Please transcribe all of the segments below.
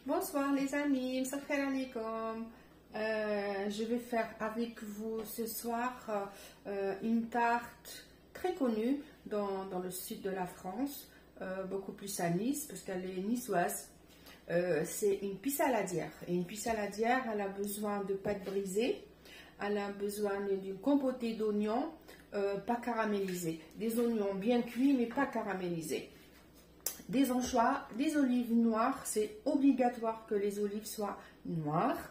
Bonsoir les amis, Salam alaikum. Je vais faire avec vous ce soir une tarte très connue dans le sud de la France, beaucoup plus à Nice parce qu'elle est niçoise. C'est une pissaladière. Et une pissaladière, elle a besoin de pâte brisée, elle a besoin d'une compotée d'oignons pas caramélisés, des oignons bien cuits mais pas caramélisés. Des anchois, des olives noires, c'est obligatoire que les olives soient noires.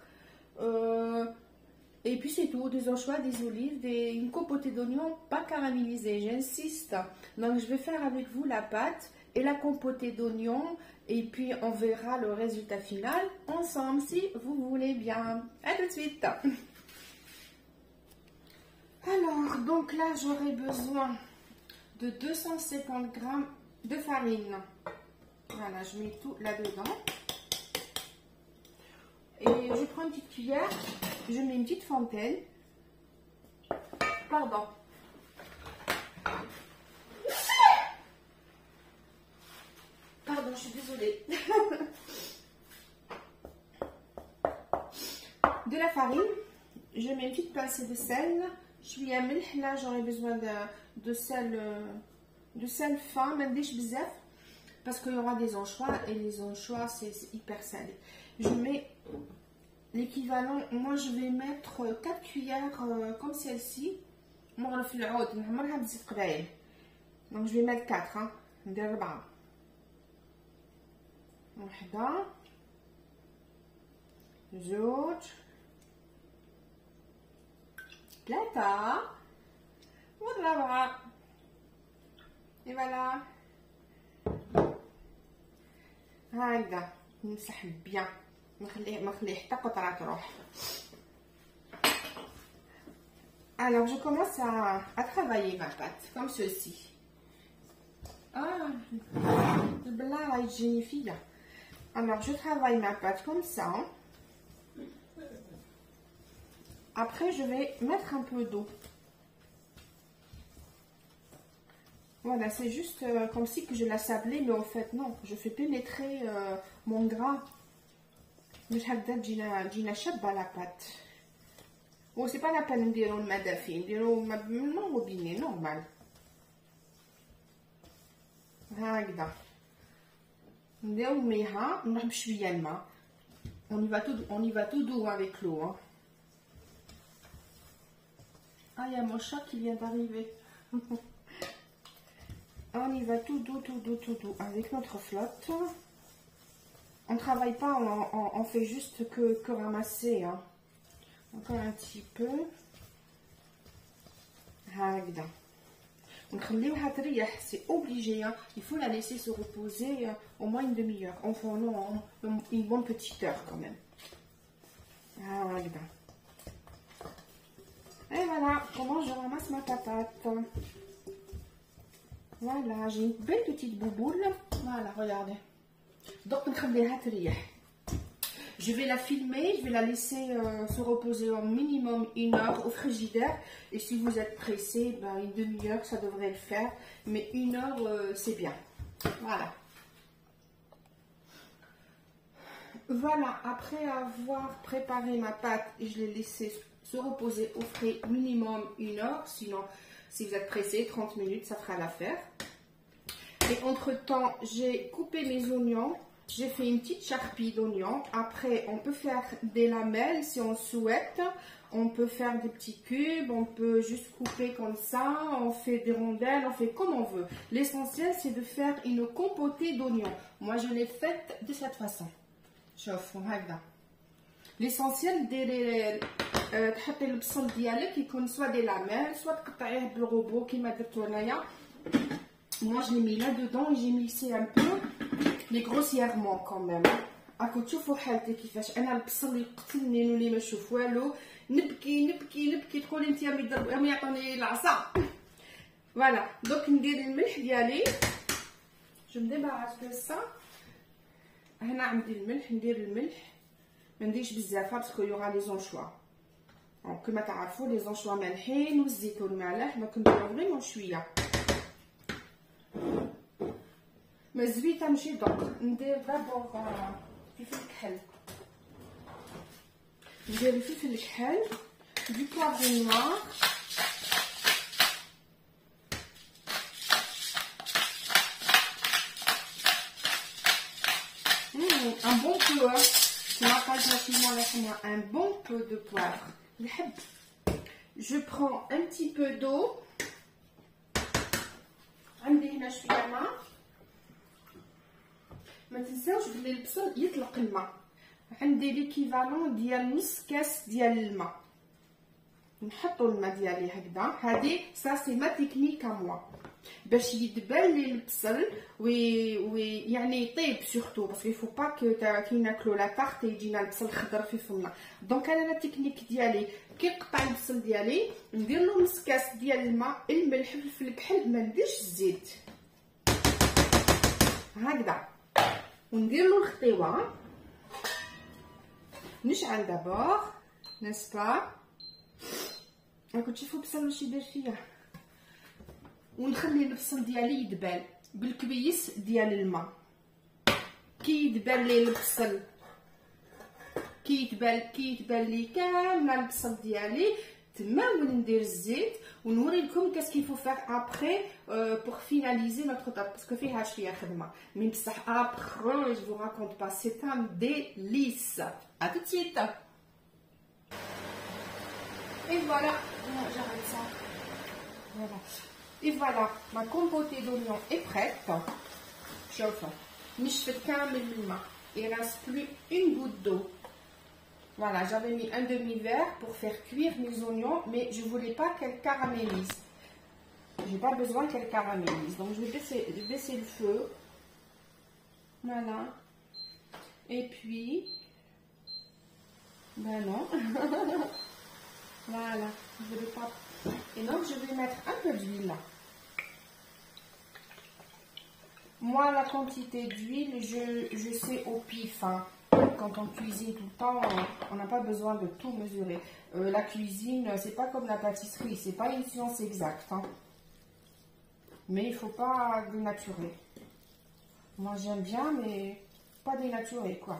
Et puis c'est tout, des anchois, des olives, une compotée d'oignons pas caramélisés, j'insiste. Donc je vais faire avec vous la pâte et la compotée d'oignons et puis on verra le résultat final ensemble si vous voulez bien. À tout de suite. Alors, donc là j'aurai besoin de 250 g de farine. Voilà, je mets tout là-dedans. Et je prends une petite cuillère, je mets une petite fontaine. Pardon. Pardon, je suis désolée. De la farine, je mets une petite pincée de sel. Je suis à milk, là j'aurai besoin de sel fin, même des bzaf, parce qu'il y aura des anchois et les anchois c'est hyper salé. Je mets l'équivalent, moi je vais mettre 4 cuillères comme celle-ci. Donc je vais mettre 4, hein. واحدة زوج ثلاثة والرابعة. Et voilà. هكذا نمسح bien. ما نخليه حتى قطرة تروح. Alors je commence à travailler ma pâte comme ceci. Ah, البلا راهي تجيني فيا. Alors je travaille ma pâte comme ça. Après je vais mettre un peu d'eau. Voilà, c'est juste comme si que je la sablais, mais en fait non, je fais pénétrer mon gras. Mais j'ai شابة la pâte. Bon, c'est pas la peine de dire le madafi, non robinet normal. هكذا نديرو ميها نروح بشويه الماء. On y va tout doux avec l'eau, hein. Ah, il y a mon chat qui vient d'arriver. On y va tout doux avec notre flotte. On travaille pas, on fait juste que ramasser, hein. Encore un petit peu. هكذا نخليوها تريح, c'est obligé, hein. Il faut la laisser se reposer au moins une demi-heure, enfin non, une bonne petite heure quand même. هكذا. Et voilà comment je ramasse ma patate. Voilà, j'ai une belle petite bouboule. Voilà, regardez. Donc نخليها تريح. Je vais la filmer, je vais la laisser se reposer au minimum 1 heure au frigidaire. Et si vous êtes pressé, ben, une demi-heure, ça devrait le faire. Mais 1 heure, c'est bien. Voilà. Voilà, après avoir préparé ma pâte, je l'ai laissée se reposer au frais minimum 1 heure. Sinon, si vous êtes pressé, 30 minutes, ça fera l'affaire. Et entre-temps, j'ai coupé mes oignons. J'ai fait une petite charpie d'oignons. Après, on peut faire des lamelles si on souhaite. On peut faire des petits cubes. On peut juste couper comme ça. On fait des rondelles. On fait comme on veut. L'essentiel, c'est de faire une compotée d'oignons. Moi, je l'ai faite de cette façon. L'essentiel, تحطي البصل ديالك يكون soit des lamelles, soit تقطعيه بالروبو كيما درتو انايا. Moi, je l'ai mis là-dedans et j'ai mixé un peu. Mais grossièrement quand même. راكم تشوفوا حالتي كيفاش انا البصل يقتلني ولي ما نشوف والو. نبكي تقولي انت ما يعطوني العصا. فوالا دوك ندير الملح ديالي. جو مديباراس دو سا. هنا عندي الملح, ندير الملح ما نديرش بزاف باسكو يوغا لي زونشوا. دونك كما تعرفوا لي زونشوا مالحين والزيتون مالح, دونك نديرو فريمون شويه. ما الزبيته ماشي دوك ندير دابور فلفل كحل ندير الفلفل الكحل du poivron noir un bon peu un bon peu de poivre. Je prends un petit peu d'eau. عندي هنا شويه ماء. ما تنساوش بلي البصل يطلق الماء. عندي ليكيفالون ديال نص كاس ديال الماء. نحطوا الماء ديالي هكذا. هذه سي ما تكنيك موا باش يدبل لي البصل يعني يطيب سورتو باسكو يفو با كي ناكلو لا طارت يجينا البصل خضر في فمنا. دونك انا لا تكنيك ديالي كي نقطع البصل ديالي ندير له نص كاس ديال الماء، الملح، الفلفل الكحل، ما نديرش الزيت هكذا، وندير له الخطيوه. نشعل دابور نسبا راكم تشوفوا البصل واش يدير فيا، ونخلي البصل ديالي يدبل بالكبيس ديال الماء. كي يدبل لي البصل كي يدبل لي كامل البصل ديالي تما وندير الزيت ونوري لكم كاس كيفو فيغ ابري بور فيناليزي نوتر طاب باسكو فيها شويه خدمه مي بصح ابري جو راكونت با سي ان ديليس. ا tout de suite. Et voilà, j'arrête ça. Voilà. Et voilà, ma compotée d'oignons est prête. Chauffe. نشفت كامل الماء. Il reste plus une goutte d'eau. Voilà, j'avais mis un demi-verre pour faire cuire mes oignons, mais je voulais pas qu'elle caramélise. J'ai pas besoin qu'elle caramélise, donc je vais baisser le feu. Voilà. Et puis, ben non. Voilà, je vais pas. Et donc je vais mettre un peu d'huile là. Moi, la quantité d'huile, je sais au pif. Hein. Quand on cuisine tout le temps, on n'a pas besoin de tout mesurer. La cuisine, c'est pas comme la pâtisserie, c'est pas une science exacte. Hein. Mais il faut pas dénaturer. Moi, j'aime bien, mais pas dénaturer, quoi.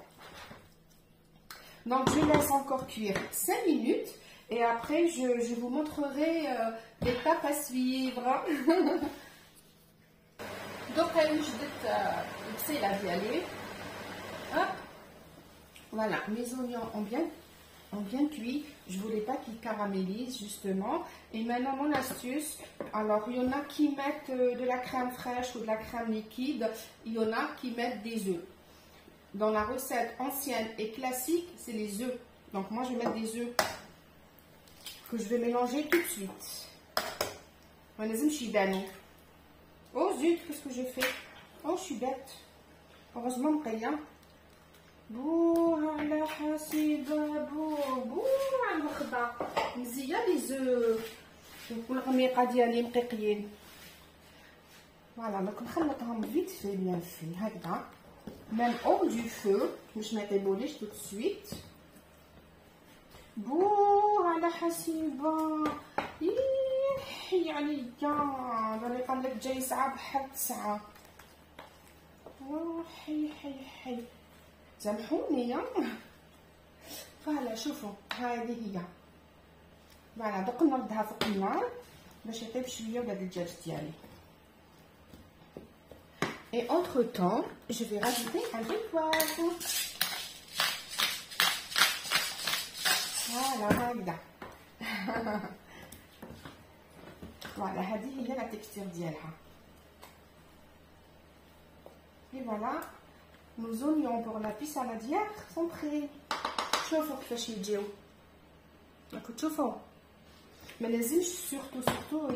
Donc, je laisse encore cuire 5 minutes. Et après, je vous montrerai l'étape à suivre. Donc, c'est la violée. Hop. Voilà, mes oignons ont bien cuit. Je voulais pas qu'ils caramélisent, justement. Et maintenant, mon astuce. Alors, il y en a qui mettent de la crème fraîche ou de la crème liquide. Il y en a qui mettent des œufs. Dans la recette ancienne et classique, c'est les œufs. Donc, moi, je vais mettre des œufs que je vais mélanger tout de suite. Oh zut, qu'est-ce que j'ai fait? Oh, je suis bête. Heureusement, rien. Bouh, la hasiba, bouh, المخضة. مزيان les œufs. والغميقة ديالي مقيقين. Voilà, donc نخلطهم vite fait, bien fait, هكذا. Même hors du feu, je mets les tout de suite. بو على حسيبة يعني راني قال لك جاي ساعة بحال 9. حي سامحوني. فوالا شوفوا هذه هي. فوالا دوك نردها فوق النار باش يطيب شويه ولاد الدجاج ديالي. Et entre temps, je vais rajouter un peu de poivre. Voilà, هكذا. Voilà, هذه هي la texture ديالها. Et voilà, nos oignons pour la pissaladière sont prêts. شوفوا كيفاش يجيو. راكم تشوفوا. ما لازمش surtout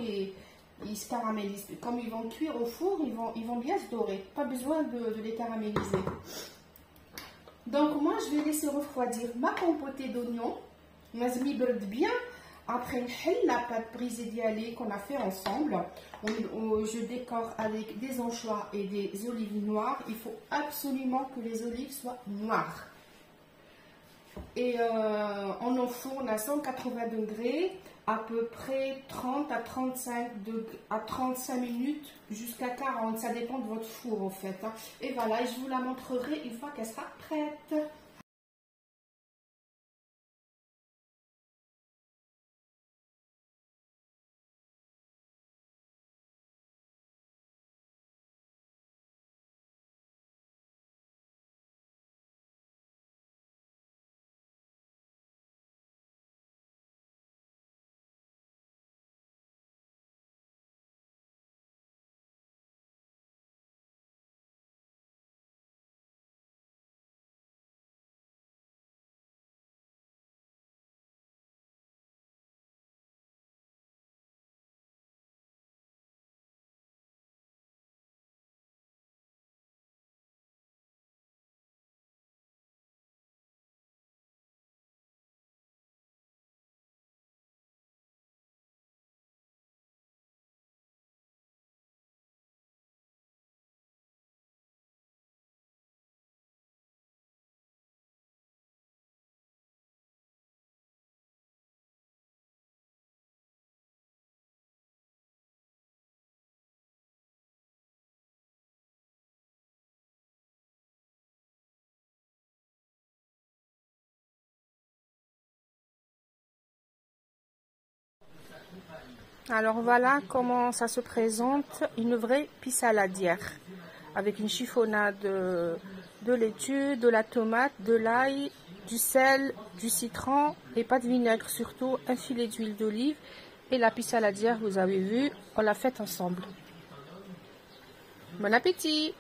ils se caramélisent. Comme ils vont cuire au four, ils vont bien se dorer. Pas besoin de les caraméliser. Donc moi, je vais laisser refroidir ma compotée d'oignons. Nazmi brûle bien. Après la pâte brisée d'yali qu'on a fait ensemble, je décore avec des anchois et des olives noires. Il faut absolument que les olives soient noires. et on enfourne à 180 degrés à peu près 30 à 35 minutes jusqu'à 40, ça dépend de votre four en fait. Et voilà, je vous la montrerai une fois qu'elle sera prête. Alors voilà comment ça se présente, une vraie pissaladière avec une chiffonnade de laitue, de la tomate, de l'ail, du sel, du citron et pas de vinaigre, surtout un filet d'huile d'olive. Et la pissaladière, vous avez vu, on l'a faite ensemble. Bon appétit!